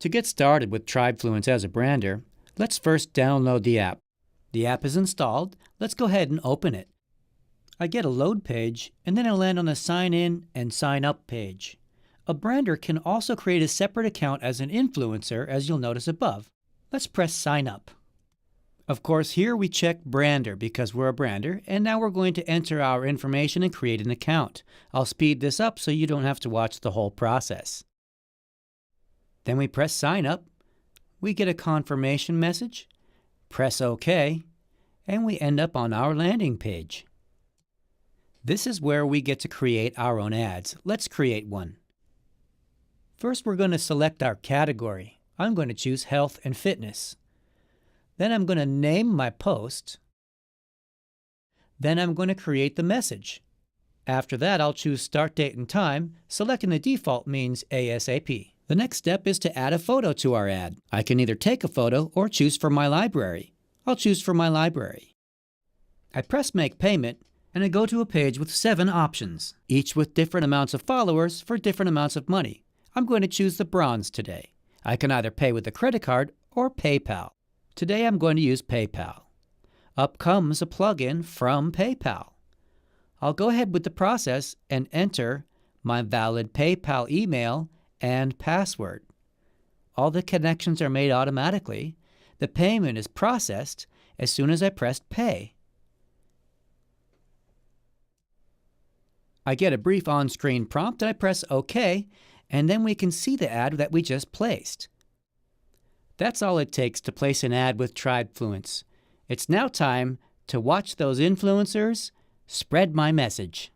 To get started with TribeFluence as a brander, let's first download the app. The app is installed. Let's go ahead and open it. I get a load page, and then I land on the Sign In and Sign Up page. A brander can also create a separate account as an influencer, as you'll notice above. Let's press Sign Up. Of course, here we check brander because we're a brander, and now we're going to enter our information and create an account. I'll speed this up so you don't have to watch the whole process. Then we press Sign Up. We get a confirmation message, press OK, and we end up on our landing page. This is where we get to create our own ads. Let's create one. First, we're going to select our category. I'm going to choose Health and Fitness. Then I'm going to name my post. Then I'm going to create the message. After that, I'll choose Start Date and Time. Selecting the default means ASAP. The next step is to add a photo to our ad. I can either take a photo or choose from my library. I'll choose from my library. I press Make Payment, and I go to a page with 7 options, each with different amounts of followers for different amounts of money. I'm going to choose the bronze today. I can either pay with a credit card or PayPal. Today I'm going to use PayPal. Up comes a plugin from PayPal. I'll go ahead with the process and enter my valid PayPal email and password. All the connections are made automatically. The payment is processed as soon as I pressed Pay. I get a brief on-screen prompt and I press OK, and then we can see the ad that we just placed. That's all it takes to place an ad with TribeFluence. It's now time to watch those influencers spread my message.